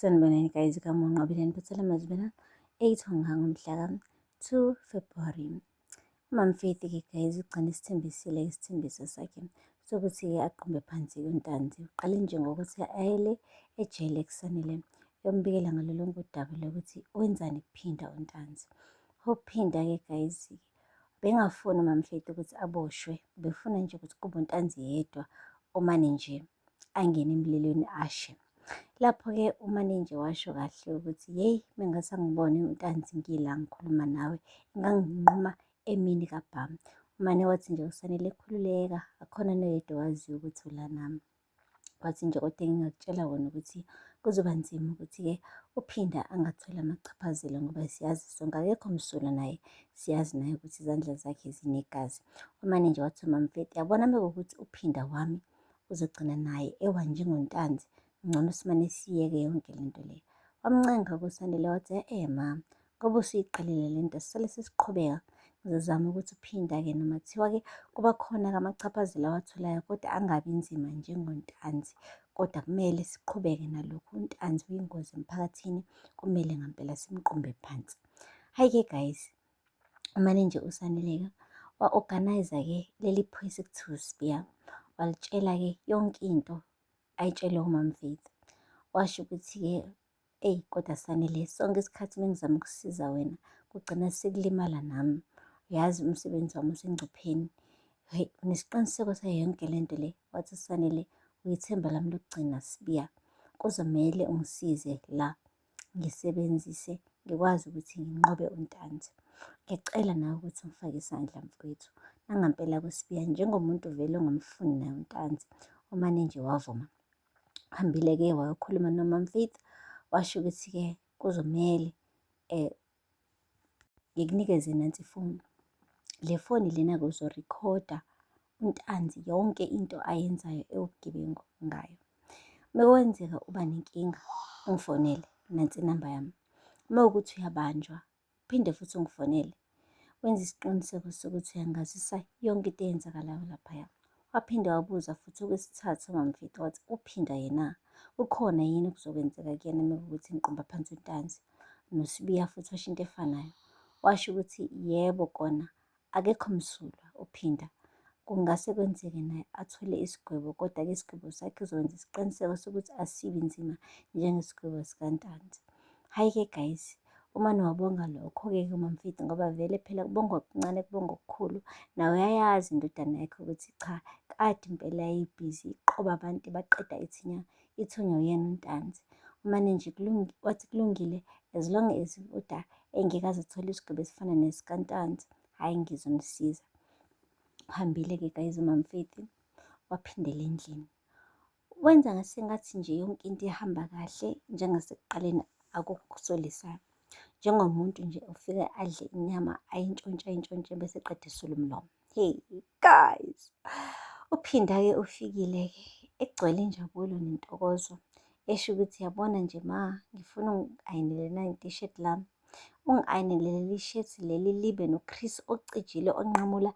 Sanibonani guys, kaMonqabeleni Phuthela Mazibela 8 ngomhla ka-2 February. UMamFaith-ke guys ugcine isithembisile isithembiso sakhe sokuthi-ke aqhumbe phansi uNtanzi. Uqale nje ngokuthi ayele ejele kusanele yombikela ngalo lonke udaba lokuthi wenzani kuphinda uNtanzi. Ukuphinda-ke guys bengafuni uMamFaith ukuthi aboshwe, befuna nje ukuthi kube uNtanzi yedwa omane nje angene emlilweni ashe. Lapho-ke umane nje washo kahle ukuthi yeyi mengase angibone uNtanzi ngila ngikhuluma nawe inganginquma emini kabhamu. Umane wathi nje kusanele khululeka, akhona noyedwa owaziyo ukuthi ula nami. Wathi nje kodwa engingakutshela wona ukuthi kuzoba nzima ukuthi-ke uphinda angathola amachaphazelo ngoba siyazi sonke akekho msulwa naye, siyazi naye ukuthi izandla zakhe zinegazi. Umane nje wathi uMamFaith, yabona mekuwukuthi uphinda wami uzogcina naye ewa njengoNtanzi, ngcono simane siyeke yonke lento le. Wamncenga kuSanele wathi mama, ngoba usuyiqalile lento sisale sesiqhubeka, ngizozama ukuthi uphinda-ke noma kuthiwa-ke kuba khona-ke amachaphazelo awatholayo kodwa angabi nzima njengoNtanzi. Kodwa kumele siqhubeke nalokhu, uNtanzi uyingozi emphakathini, kumele ngampela simqumbe phansi. Hhayi-ke guys, umane nje uSanele-ke wa-organize-ke leli phoyisa ekuthiwa uSibiya, walitshela-ke yonke into ayitshelwe uMamFaith. Washo ukuthi-ke kodwa Sanele, sonke isikhathi bengizama ukusiza wena kugcina sekulimala nami, uyazi umsebenzi wami usengcupheni. Hheyi, unesiqiniseko sayo yonke lento le? Wathi uSanele, uyithemba lami lokugcina Sibiya, kuzomele ungisize la ngisebenzise ngikwazi ukuthi nginqobe uNtanzi. Ngiyacela nawe ukuthi ungifake isandla mfowethu, nangampela kuSibiya njengomuntu vele ongamfuni naye uNtanzi. Umane nje wavuma. Hambile-ke wayokhuluma noMamFaith, washo ukuthi-ke kuzomele ngikunikeze nansi ifoni. Le foni lena-ke uzorikhoda uNtanzi yonke into ayenzayo ewubugebengu ngayo. Mekwenzeka uba nenkinga ungifonele, nansi inamba yami. Mewukuthi uyabanjwa phinde futhi ungifonele, wenze isiqiniseko sokuthi uyangazisa yonke into eyenzakalayo laphaya. Waphinde wabuza futhi okwesithathu uMamFaith wathi uphinda yena ukhona yini okuzokwenzeka kuyena mekuwukuthi ngiqumba phansi uNtanzi. NoSibiya futhi washo into efanayo, washo ukuthi yebo kona akekho msulwa uphinda, kungase kwenzeke naye athole isigwebo, kodwa-ke isigwebo sakhe uzokwenza isiqiniseko sokuthi asibi nzima njengesigwebo sikaNtanzi. Hhayi-ke guys, umane wabonga lokho-ke uMamFaith ngoba vele phela kubongwa okuncane kubongwa okukhulu. Nawe uyayazi indodana yakhe ukuthi cha, kade impela yayibhizi iqoba abantu baqeda ithunywa uyena uNtanzi. Umane nje wathi kulungile as long as uDa engeke athole isigwebo esifana nesikaNtanzi, hhayi ngizonisiza. Uhambile-ke guys uMamFaith waphindela endlini, wenza ngasengathi nje yonke into ihamba kahle njengasekuqaleni, akukho okusolisayo. Njengomuntu nje ufike adle inyama ayintshontshe bese eqeda esule umlomo. Hey guys, uphinda-ke ufikile-ke egcwele injabulo nentokozo, esho ukuthi yabona nje ma, ngifuna ungi-ayinele na i-t-shirt lami, ungi-ayinele leli shirt leli libe noChris ocijile onqamula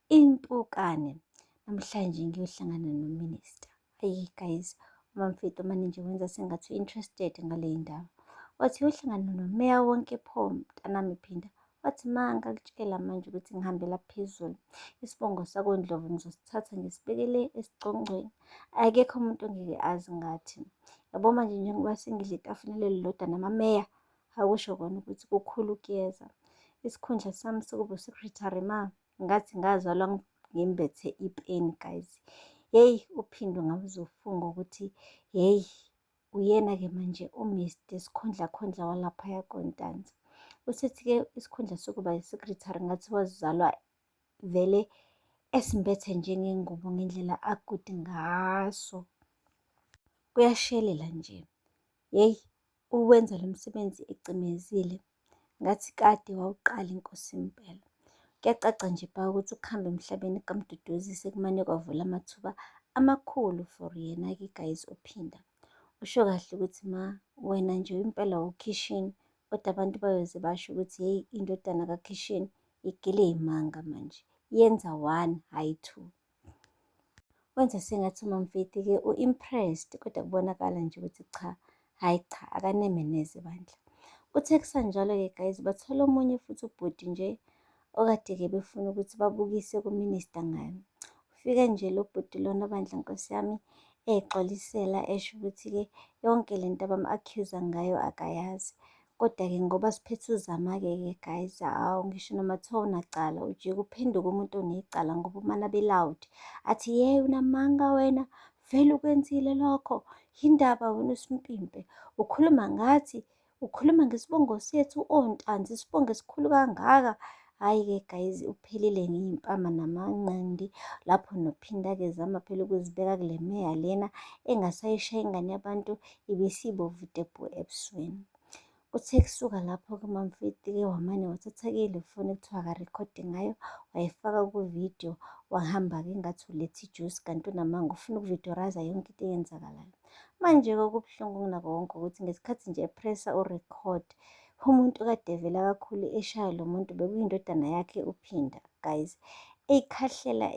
impukane, namhlanje ngiyohlangana noMinister. Hayi guys, uMamFaith umane nje wenza sengathi u-interested ngale ndaba. Wathi uyohlangana nomeya wonke pho mntanami Phinda. Wathi ma, ngakutshela manje ukuthi ngihambela phezulu, isibongo sakoNdlovu ngizosithatha ngisibekele esigcongcweni, akekho umuntu ongeke azi ngathi. Yabo manje njengoba sengidla itafula lelilodwa namameya, akusho kona ukuthi kukhulu ukuyeza. Isikhundla sami sokuba u-secretary ma, ngathi ngazalwa ngimbethe ipeni guys. Yeyi, uphinde ungaze ufunge ukuthi yeyi uyena-ke manje uMr Sikhundla walaphaya koNtanzi. Usethi-ke isikhundla sokuba yi-secretary ngathi wazalwa vele esimbethe njengengubo ngendlela agude ngaso. Kuyashelela nje, yeyi uwenza lo msebenzi ecimezile ngathi kade wawuqala inkosi impela. Kuyacaca nje bha ukuthi ukuhamba emhlabeni kaMduduzi sekumane kwavula amathuba amakhulu for yena-ke guys uphinda. Usho kahle ukuthi ma, wena nje impela ukhishini, kodwa abantu bayoze basho ukuthi yeyi indodana kakhishini igile iy'manga manje, yenza 1 hhayi 2. Wenza sengathi uMamFaith-ke u-impressed, kodwa kubonakala nje ukuthi cha, Hhayi cha, akaneme neze bandla. Kuthe kusanjalo-ke guys, bathola omunye futhi ubhuti nje okade-ke befuna ukuthi babukise kuminista ngayo. Ufike nje lo bhuti lona bandla, nkosi yami, exolisela esho ukuthi-ke yonke lento abam-accuse ngayo akayazi. Koda-ke ngoba siphethe uzama-ke guys, hawu ngisho noma thiwa unacala ujike uphenduke umuntu onecala ngoba umane abe loud athi, ye unamanga wena, vele ukwenzile lokho, yindaba wena usimpimpe, ukhuluma ngathi, ukhuluma ngesibongo sethu ontanzi, isibongo esikhulu kangaka. Hhayi-ke guys, uphelile ngey'mpama namanqindi lapho nophinda-ke zama phela ukuzibeka kule meya lena engasayishaya ingane yabantu, ibisibovu debhu ebusweni. Kuthe kusuka lapho-ke uMamFeti-ke wamane wathatha-ke le foni ekuthiwa akarekhode ngayo, wayifaka ku-video, wahamba-ke engathi uletha ijusi kanti unamanga ufuna ukuvidiyorayiza yonke into eyenzakalayo. Manje-ke okubuhlungu kunakho konke ukuthi ngesikhathi nje epressa urekhode, umuntu kade evela kakhulu eshaya lo muntu bekuyindodana yakhe uPhinda guys. Eyikhahlela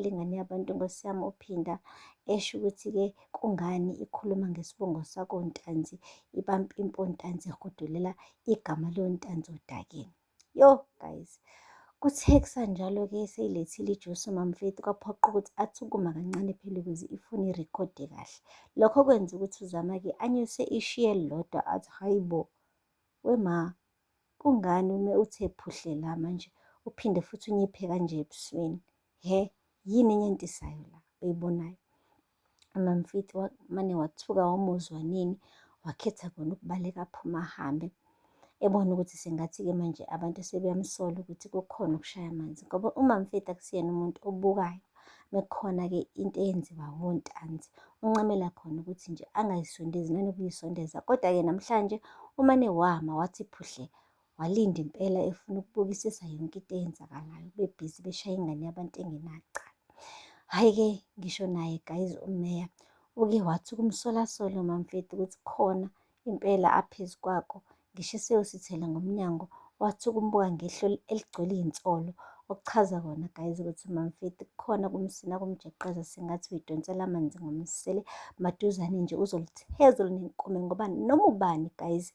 ingane yabantu, nkosi yami, uPhinda esho ukuthi-ke kungani ikhuluma ngesibongo sakontanzi, ibampimpa ontanzi, ihudulela igama lontanzi odakeni. Yo guys, kuthe kusanjalo-ke seyilethile ijusi uMamFeti, kwaphoqa ukuthi athukuma kancane phela ukuze ifoni irekhode kahle. Lokho kwenza ukuthi uZama-ke anyuse ishiya elilodwa athi, hayi bo, wema, kungani ume uthe phuhle la manje uphinde futhi unyiphe kanje ebusweni? Yini enyantisayo la oyibonayo? uMamFeti mane wathuka wamuzwa nini, wakhetha kona ukubaleka aphuma ahambe, ebona ukuthi sengathi-ke manje abantu sebeyamsola ukuthi kukhona ukushaya amanzi, ngoba uMamFeti akusiyena umuntu obukayo mekukhona-ke into eyenziwa wontanzi. Uncamela khona ukuthi nje angayisondezi nanokuyisondeza. Kodwa-ke namhlanje umane wama wathi phuhle, walinda impela efuna ukubukisisa yonke into eyenzakalayo, bebhizi beshaya ingane yabantu engenacala. Hhayi-ke ngisho naye guys umeya uke wathi ukumsola-sola uMamFeti ukuthi khona impela aphezu kwako, ngisho eseyosithela ngomnyango, wathi ukumbuka ngehlo eligcwele iy'nsolo, okuchaza kona guys ukuthi uMamFeti kukhona kumsina kumjeqeza sengathi uyidonsela amanzi ngomsele maduzane nje uzolitheza nenkume, ngoba noma ubani guys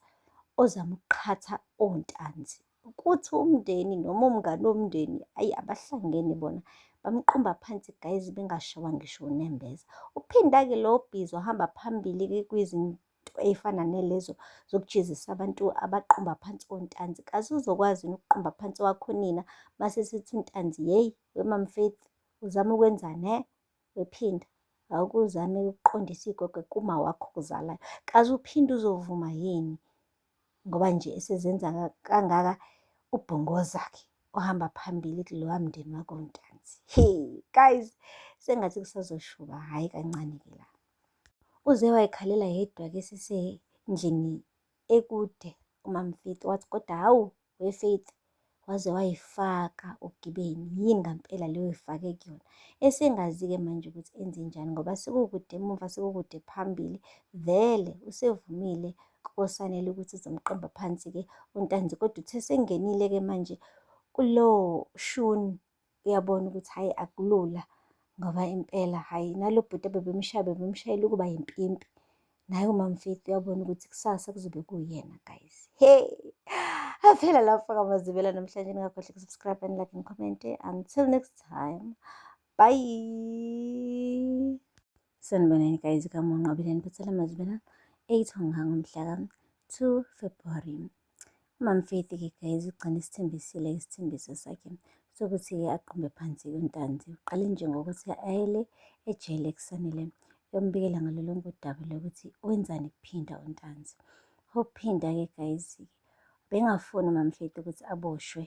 ozama ukuqhatha ontanzi, ukuthi umndeni noma umngani womndeni, ayi abahlangene bona bamqumba phansi guys, bengashawa ngisho unembeza. Uphinda-ke lo bhizi wahamba phambili-ke kwizinto ey'fana nalezo zokujezisa abantu abaqumba phansi ontanzi. Kaze uzokwazi ukuqumba phansi wakho nina mase sithi untanzi, yeyi weMamFeti uzama ukwenzani wePhinda? Awukuzame ukuqondisa igogo kuma wakho okuzalayo. Kaze uphinde uzovuma yini ngoba nje esezenza kangaka ubhongozakhe ohamba phambili kuloya mndeni wakontanzi. Guys, sengathi kusazoshuba, hhayi kancane-ke la. Uze wayikhalela yedwa-ke esesendlini ekude uMamFeti, wathi kodwa hawu weFeti, waze wayifaka ogibeni, yini ngampela leyo oyifake kuyona? Esengazi-ke manje ukuthi enze njani ngoba sekukude emuva sekukude phambili, vele usevumile kosanele ukuthi uzomqamba phansi-ke untanzi, kodwa uthe sengenile-ke manje kulowo shuni, uyabona ukuthi hhayi akulula, ngoba impela hhayi nalo bhuti bebemshayela ukuba yimpimpi, naye uMamFeti uyabona ukuthi kusasa kuzobe kuyena guys. Aphela lapho-ke amazibela namhlanje, ningakhohlwa ukusubscribe and like and comment. Until next time, bye. Sanibonani guys, kamonqabeleni phethela amazibela 8 ngomhla ka-2 February. uMamFeti-ke guys ugcine isithembisile isithembiso sakhe sokuthi-ke aqumbe phansi untanzi. Uqale nje ngokuthi ayele ejele ekusanele yombikela ngalo lonke udaba lokuthi wenzani kuphinda untanzi. UPhinda-ke guys bengafuni uMamFeti ukuthi aboshwe